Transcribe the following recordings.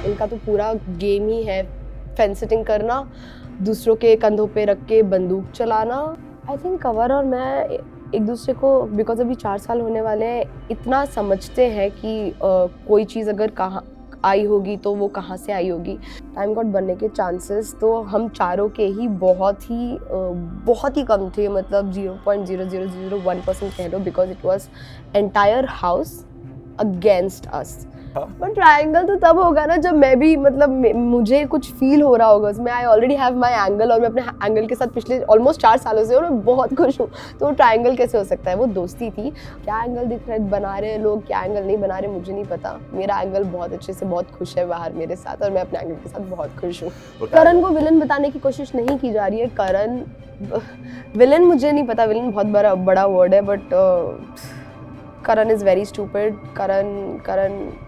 उनका तो पूरा गेम ही है फेंस सिटिंग करना, दूसरों के कंधों पे रख के बंदूक चलाना। आई थिंक कंवर और मैं एक दूसरे को बिकॉज अभी 4 साल होने वाले हैं, इतना समझते हैं कि कोई चीज़ अगर कहाँ आई होगी तो वो कहाँ से आई होगी। टाइम गॉड बनने के चांसेस तो हम चारों के ही बहुत ही कम थे, मतलब 0.0001% कह लो, because it was entire house against us. But triangle तो तब होगा ना जब मैं भी, मतलब मुझे कुछ फील हो रहा होगा उसमें। I already have my angle और मैं अपने एंगल के साथ पिछले ऑलमोस्ट 4 सालों से और मैं बहुत खुश हूँ, तो वो ट्रायंगल कैसे हो सकता है? वो दोस्ती थी। क्या एंगल दिख रहा है बना रहे हैं लोग, क्या एंगल नहीं बना रहे मुझे नहीं पता। मेरा एंगल बहुत अच्छे से बहुत खुश है बाहर मेरे साथ और मैं अपने एंगल के साथ बहुत खुश हूँ। करण को विलन बताने की कोशिश नहीं की जा रही है। करण विलन मुझे नहीं पता, विलन बहुत बड़ा वर्ड है, but Karan is very stupid. Karan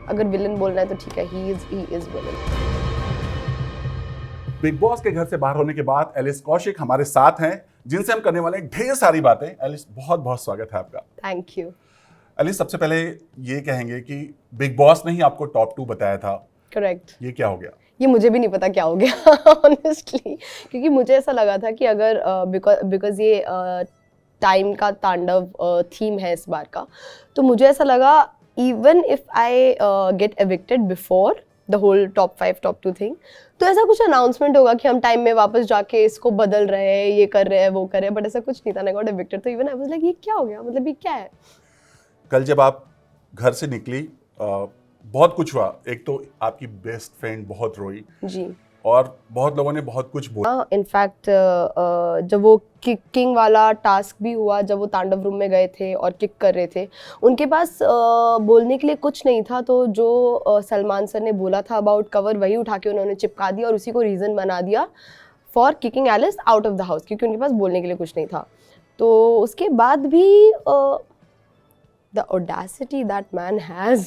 अगर विलन बोलना है तो ठीक है, he is villain. Bigg Boss के घर से बाहर होने के बाद एलिस कौशिक हमारे साथ हैं, जिनसे हम करने वाले हैं ढेर सारी बातें। एलिस, बहुत बहुत स्वागत है आपका। Thank you. एलिस, सबसे पहले ये कहेंगे कि बिग बॉस ने ही आपको टॉप 2 बताया था। करेक्ट। ये क्या हो गया? ये मुझे भी नहीं पता क्या हो गया ऑनेस्टली, क्योंकि मुझे ऐसा लगा था कि अगर बिकॉज ये टाइम का तांडव थीम है इस बार का, तो मुझे ऐसा लगा even if I get evicted before the whole top 5 top 2 thing, तो ऐसा कुछ अनाउंसमेंट होगा कि हम टाइम में वापस जाके इसको बदल रहे हैं, ये कर रहे हैं, वो कर रहे हैं, बट ऐसा कुछ नहीं था। आई गॉट एविक्टेड, तो इवन आई वाज लाइक ये क्या हो गया, मतलब ये क्या है? कल जब आप घर से निकली बहुत कुछ हुआ। एक तो आपकी बेस्ट फ्रेंड बहुत रोई जी, और बहुत लोगों ने बहुत कुछ बोला। इनफैक्ट जब वो किकिंग वाला टास्क भी हुआ, जब वो तांडव रूम में गए थे और किक कर रहे थे, उनके पास बोलने के लिए कुछ नहीं था, तो जो सलमान सर ने बोला था अबाउट कवर, वही उठा के उन्होंने चिपका दिया और उसी को रीज़न बना दिया for kicking Alice out of the house, क्योंकि उनके पास बोलने के लिए कुछ नहीं था। तो उसके बाद भी the audacity that man has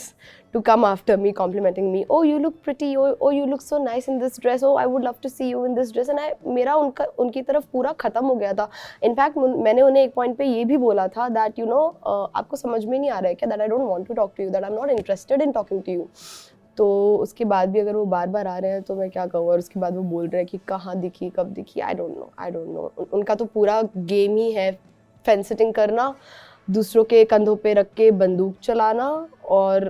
to come after me, complimenting me, oh you look pretty, oh you look so nice in this dress, oh I would love to see you in this dress, and मेरा उनकी तरफ पूरा ख़त्म हो गया था। In fact मैंने उन्हें एक पॉइंट पे ये भी बोला था that you know आपको समझ में नहीं आ रहा है क्या, that I don't want to talk to you, that I'm not interested in talking to you। तो उसके बाद भी अगर वो बार बार आ रहे हैं तो मैं क्या कहूँ, और उसके बाद वो बोल रहे हैं कि कहाँ दिखी, कब दिखी, I don't know। उनका तो पूरा गेम ही है फेंस सिटिंग करना, दूसरों के कंधों पे रख के बंदूक चलाना और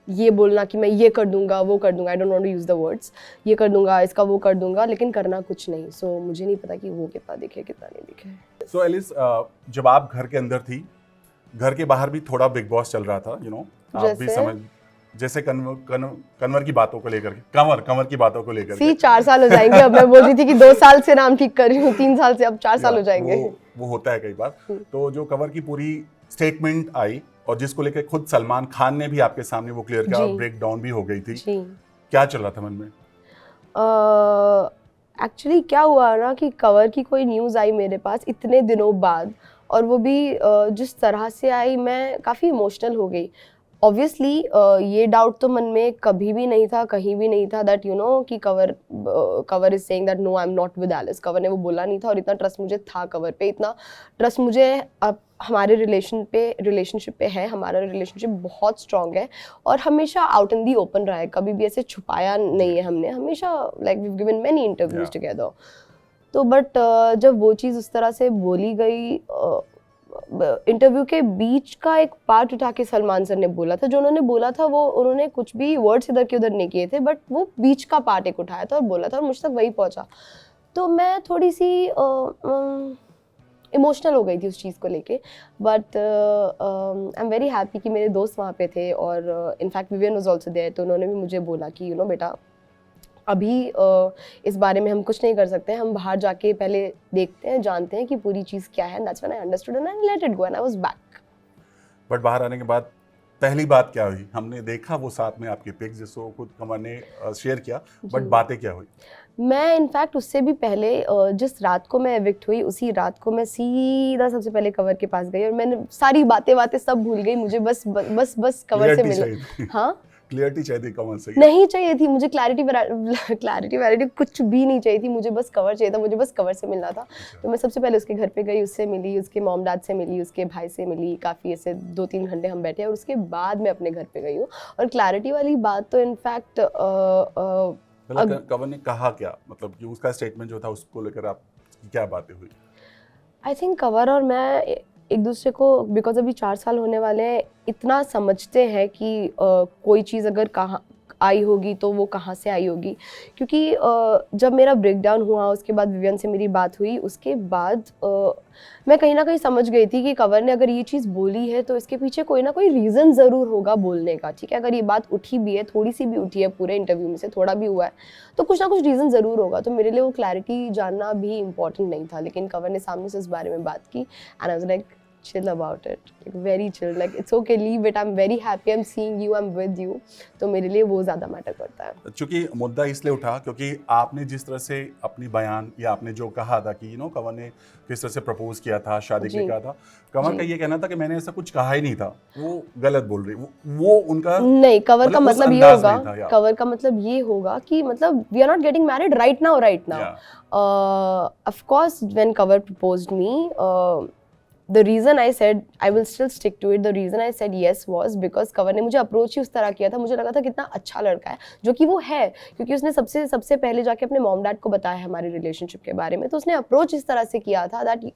ये बोलना कि मैं ये कर दूंगा, वो कर दूंगा। I don't want to use the words, ये कर दूंगा, इसका वो कर दूंगा, लेकिन करना कुछ नहीं। सो मुझे नहीं पता कि वो कितना दिखे कितना नहीं दिखे। सो एलिस, जब आप घर के अंदर थी, घर के बाहर भी थोड़ा बिग बॉस चल रहा था, आप भी समझ, जैसे कन्वर की बातों को लेकर के, कंवर की बातों को लेकर के 4 साल हो जाएंगे। अब मैं बोल रही थी कि 2 साल से नाम ठीक कर रही हूँ, 3 साल से, अब 4 साल हो जाएंगे। वो होता है कई बार। तो जो कंवर की पूरी स्टेटमेंट आई और जिसको लेकर खुद सलमान खान ने भी आपके सामने वो क्लियर किया, ब्रेक डाउन भी हो गई थी, क्या चल रहा था मन में? एक्चुअली क्या हुआ ना कि कंवर की कोई न्यूज़ आई मेरे पास इतने दिनों बाद, और वो भी जिस तरह से आई, मैं काफ़ी इमोशनल हो गई। ऑब्वियसली ये डाउट तो मन में कभी भी नहीं था, कहीं भी नहीं था दैट कि Kanwar is saying that no I am not with Alice. Kanwar ने वो बोला नहीं था, और इतना ट्रस्ट मुझे था कवर पे, इतना ट्रस्ट मुझे अब हमारे रिलेशनशिप पे है। हमारा रिलेशनशिप बहुत स्ट्रॉन्ग है और हमेशा आउट इन दी ओपन रहा है, कभी भी ऐसे छुपाया नहीं है हमने, हमेशा like we have given many interviews together. तो बट जब वो चीज़ उस तरह से बोली गई, इंटरव्यू के बीच का एक पार्ट उठा के सलमान सर ने बोला था, जो उन्होंने बोला था वो उन्होंने कुछ भी वर्ड्स इधर के उधर नहीं किए थे, बट वो बीच का पार्ट एक उठाया था और बोला था और मुझ तक वही पहुंचा। तो मैं थोड़ी सी इमोशनल हो गई थी उस चीज़ को लेके, but I am very happy कि मेरे दोस्त वहाँ पे थे, और in fact Vivian was also there, तो उन्होंने भी मुझे बोला कि बेटा अभी इस बारे में हम कुछ नहीं कर सकते हैं, हम बाहर जाके पहले देखते हैं, जानते हैं कि पूरी चीज़ क्या है। That's when I understood and I let it go and I was back. But बाहर आने के बाद पहली बात क्या हुई? हमने देखा वो साथ में आपके पिक्स जिसको खुद कंवर ने शेयर किया, बट बातें क्या हुई? मैं इनफैक्ट उससे भी पहले जिस रात को मैं एविक्ट हुई, उसी रात को मैं सीधा सबसे पहले कंवर के पास गई और मैंने सारी बातें सब भूल गई, मुझे बस कंवर से मिलना। हाँ, क्लियरिटी चाहिए थी कंवर से। नहीं चाहिए थी मुझे क्लैरिटी कुछ भी नहीं चाहिए थी, मुझे बस कवर चाहिए था, मुझे बस कवर से मिलना था। तो मैं सबसे पहले उसके घर पे गई, उससे मिली, उसके मॉम डैड से मिली, उसके भाई से मिली, काफ़ी ऐसे 2-3 घंटे हम बैठे और उसके बाद मैं अपने घर पे गई हूँ। और क्लैरिटी वाली बात तो इनफैक्ट कंवर ने कहा क्या, मतलब कि उसका स्टेटमेंट जो था उसको लेकर आप क्या बातें हुई? आई थिंक कंवर और मैं एक दूसरे को, बिकॉज अभी 4 साल होने वाले हैं, इतना समझते हैं कि कोई चीज़ अगर कहाँ आई होगी तो वो कहाँ से आई होगी। क्योंकि जब मेरा ब्रेक डाउन हुआ उसके बाद विवियन से मेरी बात हुई, उसके बाद मैं कहीं ना कहीं समझ गई थी कि कंवर ने अगर ये चीज़ बोली है तो इसके पीछे कोई ना कोई रीज़न ज़रूर होगा बोलने का, ठीक है। अगर ये बात उठी भी है, थोड़ी सी भी उठी है, पूरे इंटरव्यू में से थोड़ा भी हुआ है, तो कुछ ना कुछ रीज़न ज़रूर होगा। तो मेरे लिए वो क्लैरिटी जानना भी इम्पॉर्टेंट नहीं था, लेकिन कंवर ने सामने से इस बारे में बात की and I was like chill about it, like very chill, like it's okay, leave it, I'm very happy, I'm seeing you, I'm with you। तो मेरे लिए वो ज़्यादा मैटर करता है। चूंकि मुद्दा इसलिए उठा क्योंकि आपने जिस तरह से अपनी बयान या आपने जो कहा था कि कंवर ने किस तरह से प्रपोज किया था, शादी के लिए कहा था, कंवर का ये कहना था कि मैंने ऐसा कुछ कहा ही नहीं था, वो गलत बोल रही, वो उनका नहीं, कंवर का मतलब ये अंदाज होगा, नहीं था, या। कंवर का मतलब ये होगा कि मतलब we are not getting married right now. Of course when Kanwar proposed me, the reason I said I will still stick to it, the reason I said yes was because Kanwar ने मुझे अप्रोच ही उस तरह किया था, मुझे लगा था कितना अच्छा लड़का है, जो कि वो है, क्योंकि उसने सबसे पहले जाके अपने मॉम डैड को बताया हमारी रिलेशनशिप के बारे में। तो उसने अप्रोच इस तरह से किया था that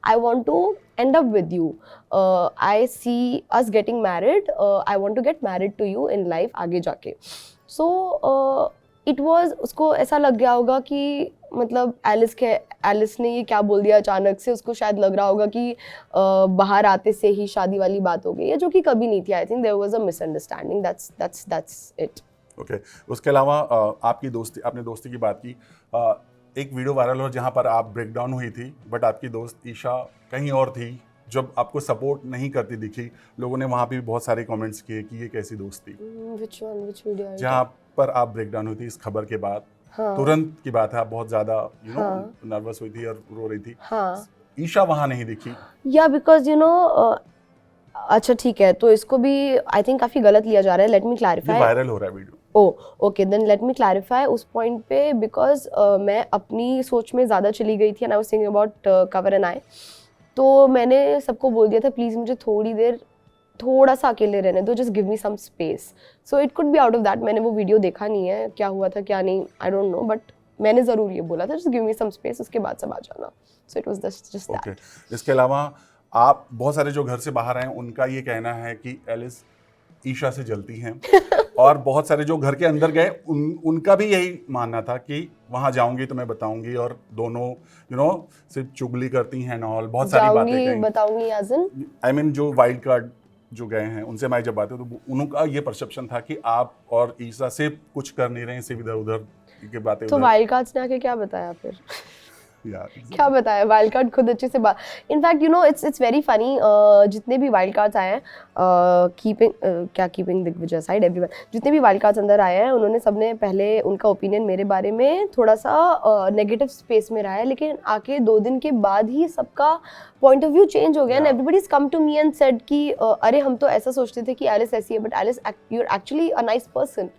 I want to end up with you, I see us getting married, I want to get married to you in life आगे जाके। सो इट वॉज, उसको ऐसा लग गया होगा कि मतलब एलिस ने ये क्या बोल दिया अचानक से, उसको शायद लग रहा होगा कि बाहर आते से ही शादी वाली बात हो गई है, जो कि कभी नहीं थी। I think there was a misunderstanding, that's it. Okay, उसके अलावा आपकी दोस्ती, आपने दोस्ती की बात की, एक वीडियो वायरल हो जहाँ पर आप ब्रेक डाउन हुई थी, बट आपकी दोस्त ईशा कहीं और थी, जब आपको सपोर्ट नहीं करती दिखी, लोगों ने वहाँ पे भी बहुत सारे कमेंट्स किए कि ये कैसी दोस्ती। Which video? जहाँ पर आप ब्रेक डाउन हुई थी इस खबर के बाद, तुरंत की बात है, आप बहुत ज्यादा नर्वस हुई थी और रो रही थी। ईशा वहाँ नहीं दिखी। या बिकॉज अच्छा ठीक है, तो इसको भी आई थिंक काफी गलत लिया जा रहा है, लेट मी क्लैरिफाई। वायरल हो रहा है video. Okay, then let me clarify उस पॉइंट पे, बिकॉज मैं अपनी सोच में ज़्यादा चली गई थी and I was thinking about Kanwar and I. तो मैंने सबको बोल दिया था प्लीज़ मुझे थोड़ी देर थोड़ा सा अकेले रहने दो, just give me some space. So it could be out of that. मैंने वो वीडियो देखा नहीं है, क्या हुआ था क्या नहीं, आई डोंट नो, बट मैंने ज़रूर ये बोला था just give me some space, उसके बाद सब आ जाना। So it was just that. इसके अलावा आप बहुत सारे जो घर से बाहर आए उनका ये कहना है कि एलिस ईशा से जलती हैं और बहुत सारे जो घर के अंदर गए उनका भी यही मानना था कि वहां जाऊंगी तो मैं बताऊंगी, और दोनों सिर्फ चुगली करती हैं और बहुत सारी बातें कहीं बताऊंगी एज इन आई मीन जो वाइल्ड कार्ड जो गए हैं उनसे मैं जब बात हुई तो उनका ये परसेप्शन था कि आप और ईशा सिर्फ कुछ कर नहीं रहे, सिर्फ इधर उधर की बातें। तो वाइल्ड कार्ड्स ने आके क्या बताया फिर? यार क्या बताया, वाइल्ड कार्ड खुद अच्छे से बात। इनफैक्ट इट्स वेरी फनी, जितने भी वाइल्ड कार्ड्स आए हैं, कीपिंग दिग्विजय साइड, एवरीवन, जितने भी वाइल्ड कार्ड्स अंदर आए हैं उन्होंने सबने पहले उनका ओपिनियन मेरे बारे में थोड़ा सा नेगेटिव स्पेस में रहा है, लेकिन आके 2 दिन के बाद ही सबका पॉइंट ऑफ व्यू चेंज हो गया and everybody is come to me and said कि अरे हम तो ऐसा सोचते थे कि एलिस ऐसी है, but Alice you are actually a nice person.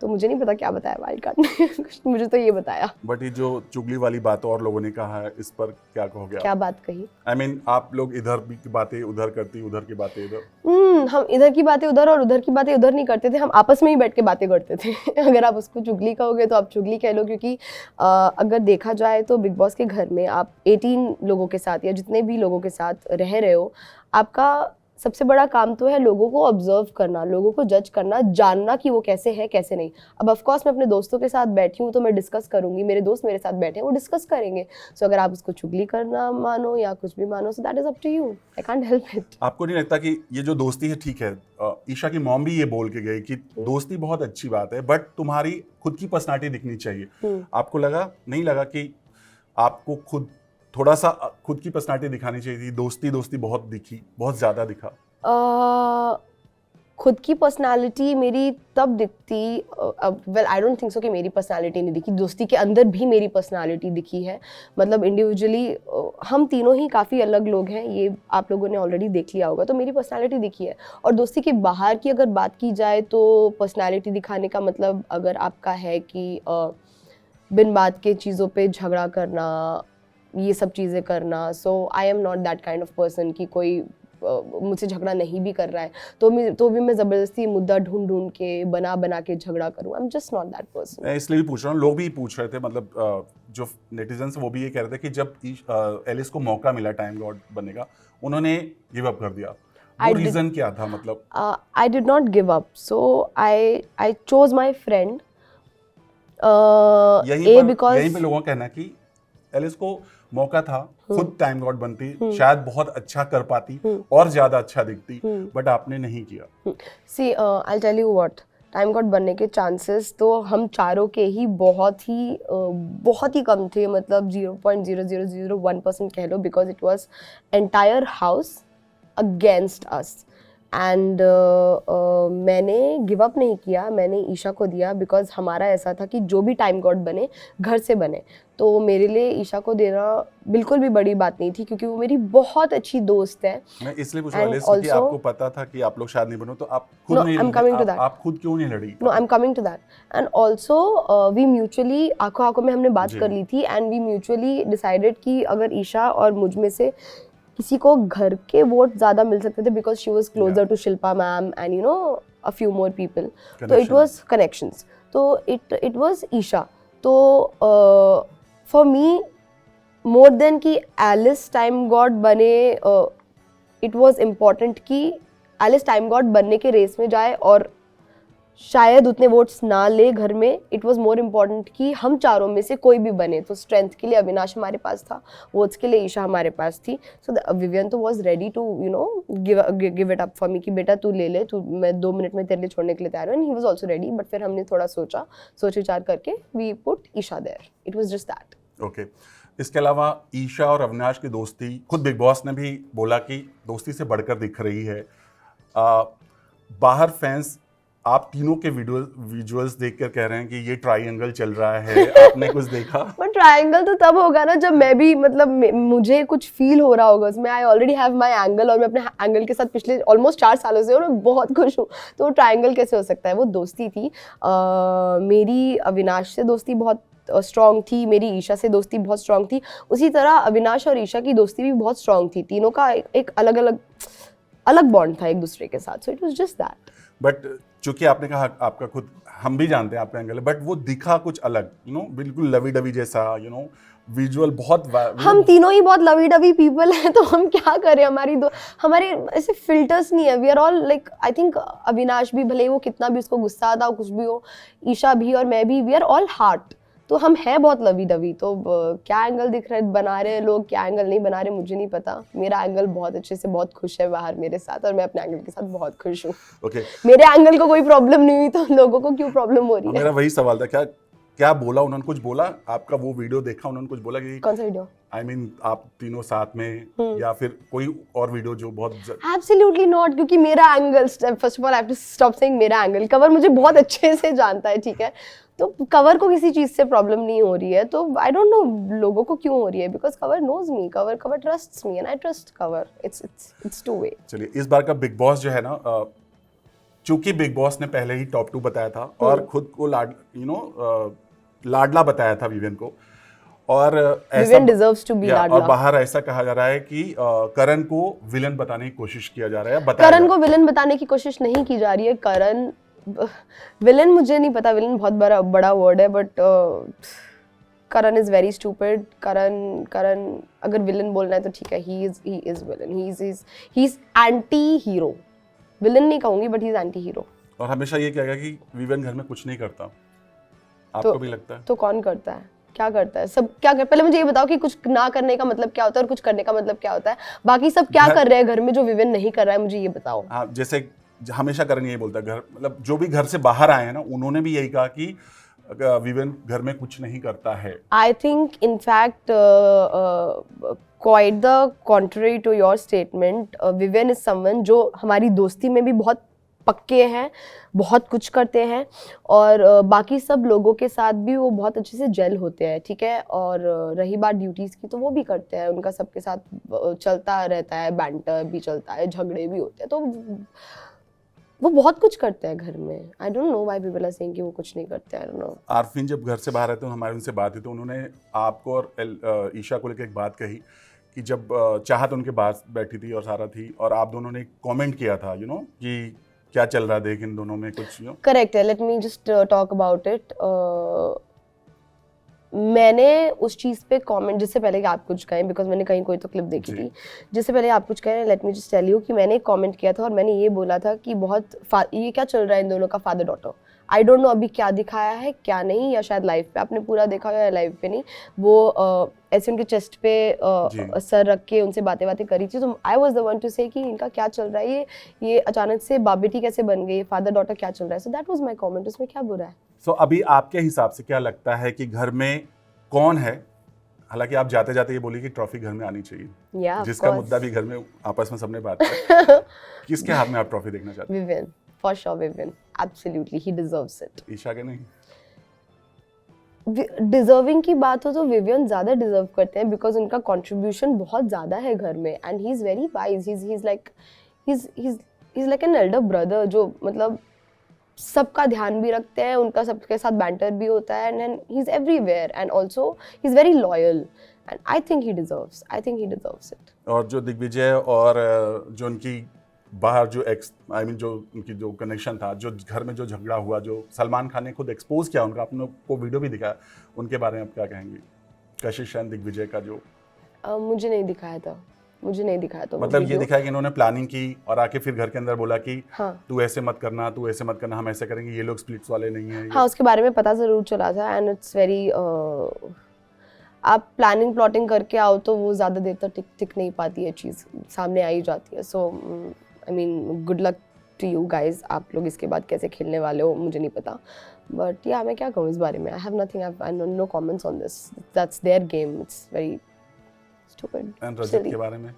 तो मुझे नहीं पता क्या बताया वाइल्ड कार्ड ने मुझे तो ये बताया। बट ये जो चुगली वाली बात और लोगों ने कहा है, इस पर क्या कहोगे? क्या बात कही? आई मीन आप लोग इधर की बातें उधर करती, उधर की बातें इधर। हम इधर की बातें उधर और उधर की बातें उधर नहीं करते थे, हम आपस में ही बैठ के बातें करते थे अगर आप उसको चुगली कहोगे तो आप चुगली कह लो, क्योंकि अगर देखा जाए तो बिग बॉस के घर में आप 18 लोगों के साथ या जितने भी लोगों के साथ रह रहे हो, आपका सबसे बड़ा काम तो है लोगों को ऑब्जर्व करना, लोगों को जज करना, जानना कि वो कैसे है कैसे नहीं। अब ऑफ कोर्स मैं अपने दोस्तों के साथ बैठी हूँ तो मैं डिस्कस करूंगी, मेरे दोस्त मेरे साथ बैठे हैं वो डिस्कस करेंगे। सो अगर आप उसको चुगली करना मानो या कुछ भी मानो, so that is up to you, I can't help it. आपको नहीं लगता कि ये जो दोस्ती है, ठीक है, ईशा की मॉम भी ये बोल के गई कि दोस्ती बहुत अच्छी बात है, बट तुम्हारी खुद की पर्सनालिटी दिखनी चाहिए। आपको नहीं लगा कि आपको थोड़ा सा खुद की पर्सनालिटी दिखानी चाहिए थी? दोस्ती बहुत दिखी, बहुत ज्यादा दिखा। खुद की पर्सनालिटी मेरी तब दिखती, well I don't think so कि मेरी पर्सनालिटी नहीं दिखी, दोस्ती के अंदर भी मेरी पर्सनालिटी दिखी है। मतलब इंडिविजुअली हम तीनों ही काफ़ी अलग लोग हैं, ये आप लोगों ने ऑलरेडी देख लिया होगा, तो मेरी पर्सनालिटी दिखी है। और दोस्ती के बाहर की अगर बात की जाए तो पर्सनालिटी दिखाने का मतलब अगर आपका है कि बिन बात के चीज़ों पे झगड़ा करना, ये सब चीज़ें करना, so I am not that kind of person कि कोई मुझसे झगड़ा नहीं भी कर रहा है तो भी मैं ज़बरदस्ती मुद्दा ढूंढ के बना के झगड़ा करूँ। I am just not that person. मैं इसलिए भी पूछ रहा हूँ, लोग भी पूछ रहे थे, मतलब जो नेटिजन्स वो भी ये कह रहे थे कि जब एलिस को मौका मिला टाइम लॉर्ड बनने का, उन्होंने गिव अप कर दिया। वो रीजन क्या था? मतलब I did not give up, so I chose my friend. यहीं पे लोगों का कहना है कि एलिस को मौका था, खुद टाइम लॉर्ड बनती, शायद बहुत अच्छा कर पाती और ज्यादा अच्छा दिखती, बट आपने नहीं किया। See I tell you what, time god बनने के चांसेस तो हम चारों के ही बहुत ही कम थे। मतलब 0.0001% कह लो, because it was entire house against us. And मैंने गिव अप नहीं किया, मैंने ईशा को दिया, बिकॉज हमारा ऐसा था कि जो भी टाइम गॉड बने घर से बने। तो मेरे लिए ईशा को देना बिल्कुल भी बड़ी बात नहीं थी, क्योंकि वो मेरी बहुत अच्छी दोस्त है। मैं इसलिए पूछ रहा हूँ क्योंकि आपको पता था कि आप लोग शायद नहीं बनो, तो आप खुद नहीं आप खुद क्यों नहीं लड़ी? No, I am coming to that. And also we mutually आंखों आंखों में हमने बात कर ली थी, एंड वी म्यूचुअली डिसाइडेड कि अगर ईशा और मुझ में से किसी को घर के वोट ज़्यादा मिल सकते थे, because she was closer to Shilpa ma'am and you know a few more people, तो इट वॉज कनेक्शंस, तो इट वॉज ईशा। तो फॉर मी मोर देन कि एलिस टाइम गॉड बने, इट वॉज इम्पॉर्टेंट कि एलिस टाइम गॉड बनने के race में जाए और शायद उतने वोट्स ना ले घर में। इट वॉज मोर इम्पॉर्टेंट कि हम चारों में से कोई भी बने। तो स्ट्रेंथ के लिए अविनाश हमारे पास था, वोट्स के लिए ईशा हमारे पास थी। सो विवियन तो was ready to you know give it up for me कि बेटा तू ले ले, तू मैं 2 मिनट में तेरे लिए छोड़ने के लिए तैयार हूँ। And he was also ready, but फिर हमने थोड़ा सोच विचार करके we put Eisha there. It was just that. Okay. इसके अलावा ईशा और अविनाश की दोस्ती, खुद बिग बॉस ने भी बोला कि दोस्ती से बढ़कर दिख रही है। बाहर फैंस आप तीनों के विजुअल्स देखकर कह रहे हैं कि ये ट्रायंगल चल रहा है, आपने कुछ देखा? बट ट्रायंगल तो तब होगा ना जब मैं भी, मतलब मुझे कुछ फील हो रहा होगा उसमें। I already have my angle, और मैं अपने एंगल के साथ पिछले ऑलमोस्ट 4 सालों से और मैं बहुत खुश हूँ, तो ट्रायंगल कैसे हो सकता है? वो दोस्ती थी। मेरी अविनाश से दोस्ती बहुत स्ट्रॉन्ग थी, मेरी ईशा से दोस्ती बहुत स्ट्रॉन्ग थी, उसी तरह अविनाश और ईशा की दोस्ती भी बहुत स्ट्रॉन्ग थी। तीनों का एक अलग बॉन्ड था एक दूसरे के साथ। सो it was just that. But चूंकि आपने कहा आपका खुद, हम भी जानते हैं आपका एंगल, बट वो दिखा कुछ अलग, यू नो, बिल्कुल लवी डवी जैसा, यू नो, विजुअल बहुत। हम तीनों ही बहुत लवी डवी पीपल हैं, तो हम क्या करें? हमारे ऐसे फिल्टर्स नहीं है। We are all like, I think Avinash भी, भले वो कितना भी उसको गुस्सा आता हो कुछ भी हो, ईशा भी और मैं भी, वी आर ऑल हार्ट। तो हम हैं बहुत लवी डवी। तो क्या एंगल दिख रहे बना रहे लोग, क्या एंगल नहीं बना रहे मुझे नहीं पता। मेरा एंगल बहुत अच्छे से बहुत खुश है बाहर मेरे साथ, और मैं अपने एंगल के साथ बहुत खुश हूँ। Okay. मेरे एंगल को कोई प्रॉब्लम नहीं हुई, तो लोगों को क्यों प्रॉब्लम हो रही है? मेरा वही सवाल था, क्या बोला उन्होंने? कुछ बोला? आपका वो वीडियो देखा, उन्होंने कुछ बोला कि कौन सा वीडियो? I mean, आप तीनों साथ में, या फिर कोई और वीडियो जो बहुत? एब्सोल्युटली नॉट, क्योंकि मेरा angle, first of all I have to stop saying मेरा एंगल, कवर मुझे बहुत अच्छे से जानता है, ठीक है? तो कवर को किसी चीज से प्रॉब्लम नहीं हो रही है, तो आई डोंट नो लोगों को क्यों हो रही है, because Kanwar knows me, Kanwar trusts me and I trust Kanwar. It's two way. चलिए, इस बार का बिग बॉस जो है ना, चूंकि बिग बॉस ने पहले ही टॉप 2 बताया था और खुद को लाडला बताया था विवियन को, और विवियन डिजर्व्स टू बी लाडला। और बाहर ऐसा कहा जा रहा है कि करण को विलन बताने की कोशिश किया जा रहा है। करण को विलन बताने की कोशिश नहीं की जा रही है। करण विलन मुझे नहीं पता, विलन बहुत बड़ा वर्ड है, but Karan is very stupid. Karan अगर विलन बोलना है तो ठीक है, he is villain, he is anti hero. Villain नहीं कहूंगी, but he is anti hero. और हमेशा ये कहेगा कि विवियन घर में कुछ नहीं करता। आपको भी लगता है? तो कौन करता है? क्या करता है? सब क्या कर, पहले मुझे ये बताओ कि कुछ ना करने का मतलब क्या होता है और कुछ करने का मतलब क्या होता है। बाकी सब क्या कर रहे हैं घर में जो विवियन नहीं कर रहा है, मुझे ये बताओ। हाँ, जैसे हमेशा करण यही बोलता है, घर, मतलब जो भी घर से बाहर आए हैं ना, उन्होंने भी यही कहा कि विवियन घर में कुछ नहीं करता है। I think in fact quite the contrary to your statement, Vivian is someone जो हमारी दोस्ती में भी बहुत पक्के हैं, बहुत कुछ करते हैं और बाकी सब लोगों के साथ भी वो बहुत अच्छे से जेल होते हैं, ठीक है। और रही बात ड्यूटीज़ की, तो वो भी करते हैं, उनका सबके साथ चलता रहता है, बैंटर भी चलता है, झगड़े भी होते हैं, तो वो बहुत कुछ करते हैं घर में। I don't know why people are saying कि वो कुछ नहीं करते, आई डोंट नो। आरफीन जब घर से बाहर आए तो हमारी उनसे बात हुई तो उन्होंने आपको और ईशा को लेकर एक बात कही कि जब चाहत उनके पास बैठी थी और सारा थी और आप दोनों ने कमेंट किया था कि क्या चल रहा है देख इन दोनों में कुछ करेक्ट है, late me just talk about it. मैंने उस चीज़ पे कमेंट, जिससे पहले कि आप कुछ कहें, बिकॉज मैंने कहीं कोई तो क्लिप देखी थी, जिससे पहले आप कुछ कहें, let me just tell you कि मैंने एक कमेंट किया था और मैंने ये बोला था कि ये क्या चल रहा है इन दोनों का father daughter. I don't no अभी क्या दिखाया है क्या नहीं, या शायद लाइव पे आपने पूरा देखा या लाइव पे नहीं। वो ऐसे उनके चेस्ट पे सर रख के उनसे बातें करी थी, तो I was the one two से कि इनका क्या चल रहा है, ये अचानक से बाप बेटी कैसे बन गई, फादर डॉटर क्या चल रहा है। So that was my comment, उसमें क्या बुरा है। सो अभी आपके हिसाब से क्या लगता है कि घर में कौन है, हालांकि आप जाते जाते ये बोली कि ट्रॉफी घर में आनी चाहिए, जिसका मुद्दा भी घर में आपस में सबने बात की, किसके हाथ में आप ट्रॉफी देखना चाहते हैं? Vivian, for sure Vivian, absolutely he deserves it. Eisha के नहीं? डिजर्विंग की बात हो तो विवियन ज़्यादा डिजर्व करते हैं, बिकॉज उनका कंट्रीब्यूशन बहुत ज़्यादा है घर में, and he is very wise, he is like an elder brother, जो मतलब सबका ध्यान भी रखते हैं, उनका सबके साथ बैंटर भी होता है, and he is everywhere, and also he is very loyal, and I think he deserves it. और जो दिग्विजय और जो उनकी बाहर जो जो उनकी जो कनेक्शन था, जो घर में जो झगड़ा हुआ, जो सलमान खान ने खुद एक्सपोज किया उनका, आपने को वीडियो भी दिखाया, उनके बारे में आप क्या कहेंगे? कशिश एंड दिग्विजय का जो मुझे नहीं दिखाया था मतलब ये दिखाया कि इन्होंने प्लानिंग की और आके फिर घर के अंदर बोला कि हाँ, तू ऐसे मत करना, हम ऐसे करेंगे, ये लोग स्प्लिट्स वाले नहीं है। हाँ, उसके बारे में पता ज़रूर चला था, एंड इट्स वेरी आप प्लानिंग प्लॉटिंग करके आओ तो वो ज़्यादा देर तक टिक नहीं पाती है, चीज़ सामने आ ही जाती है। So I mean good luck to you guys, आप लोग इसके बाद कैसे खेलने वाले हो मुझे नहीं पता, बट या मैं क्या कहूँ इस बारे में। I have nothing, I no comments on this, that's their game, it's very stupid. And Rajat के बारे में,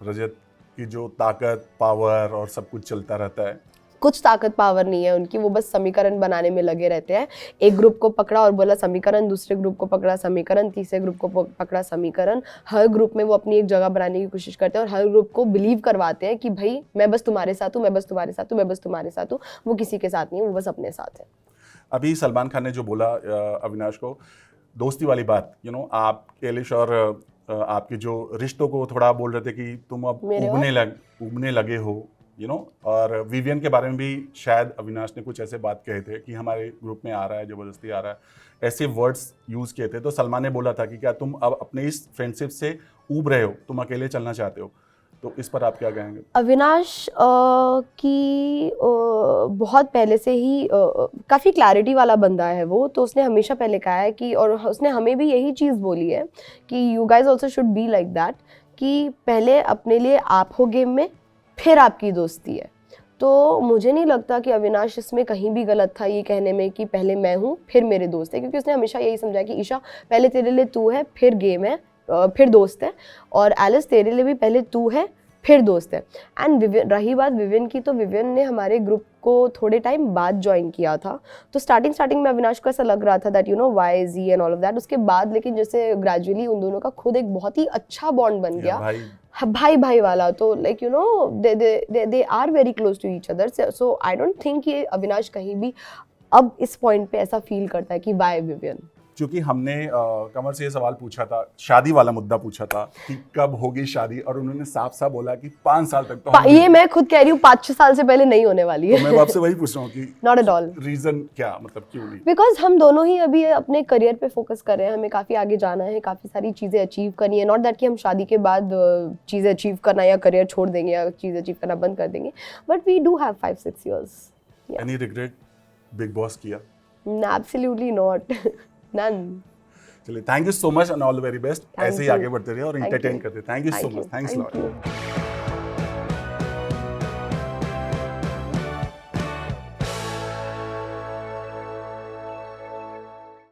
रजत की जो ताकत, पावर और सब कुछ चलता रहता है, कुछ ताकत पावर नहीं है उनकी, वो बस समीकरण बनाने में लगे रहते हैं। एक ग्रुप को पकड़ा और बोला समीकरण, दूसरे ग्रुप को पकड़ा समीकरण, तीसरे ग्रुप को पकड़ा समीकरण। हर ग्रुप में वो अपनी एक जगह बनाने की कोशिश करते हैं और हर ग्रुप को बिलीव करवाते हैं कि भाई मैं बस तुम्हारे साथ हूँ, मैं बस तुम्हारे साथ हूँ, मैं बस तुम्हारे साथ हूँ। वो किसी के साथ नहीं है, वो बस अपने साथ है। अभी सलमान खान ने जो बोला अविनाश को, दोस्ती वाली बात, आप एलिश और आपके जो रिश्तों को थोड़ा बोल रहे थे कि तुम अब उबने लगे हो, और विवियन के बारे में भी शायद अविनाश ने कुछ ऐसे बात कहे थे कि हमारे ग्रुप में आ रहा है, जबरदस्ती आ रहा है, ऐसे वर्ड्स यूज किए थे। तो सलमान ने बोला था कि क्या तुम अब अपने इस फ्रेंडशिप से ऊब रहे हो, तुम अकेले चलना चाहते हो, तो इस पर आप क्या कहेंगे? अविनाश की बहुत पहले से ही काफ़ी क्लैरिटी वाला बंदा है वो, तो उसने हमेशा पहले कहा है कि, और उसने हमें भी यही चीज़ बोली है कि you guys also should be like that, कि पहले अपने लिए आप हो गेम में, फिर आपकी दोस्ती है। तो मुझे नहीं लगता कि अविनाश इसमें कहीं भी गलत था ये कहने में कि पहले मैं हूँ फिर मेरे दोस्त है, क्योंकि उसने हमेशा यही समझा कि ईशा पहले तेरे लिए तू है, फिर गेम है, फिर दोस्त है, और एलिस तेरे लिए भी पहले तू है फिर दोस्त है। एंड रही बात विवियन की, तो विवियन ने हमारे ग्रुप को थोड़े टाइम बाद ज्वाइन किया था, तो स्टार्टिंग में अविनाश को ऐसा लग रहा था that Y G and all of that. उसके बाद लेकिन जैसे ग्रेजुअली उन दोनों का खुद एक बहुत ही अच्छा बॉन्ड बन गया, भाई वाला, तो like they are very close to each other. So I don't think कि अविनाश कहीं भी अब इस पॉइंट पे ऐसा फील करता है कि वाई विवियन। क्योंकि हमने कमर से ये सवाल पूछा था, शादी वाला मुद्दा पूछा था कि कब होगी शादी, और उन्होंने साफ साफ बोला कि 5 साल तक तो ये मैं खुद कह रही हूँ 5-6 साल से पहले नहीं होने वाली है। तो मैं आपसे वही पूछ रहा हूँ कि नॉट एट ऑल। रीजन क्या, मतलब क्यों नहीं? बिकॉज हम दोनों ही अभी अपने करियर पे फोकस कर रहे हैं, हमें काफ़ी आगे जाना है, काफ़ी सारी चीज़ें अचीव करनी है। नॉट दैट कि हम शादी के बाद चीज़ें अचीव करना या करियर छोड़ देंगे या चीज़ें अचीव करना बंद कर देंगे, but we do have 5-6 years। Any regret Bigg Boss किया? Absolutely not, none. चलिए, thank you so much and all the very best. ऐसे ही आगे बढ़ते रहिए और एंटरटेन करते। Thank you so much, thanks lot.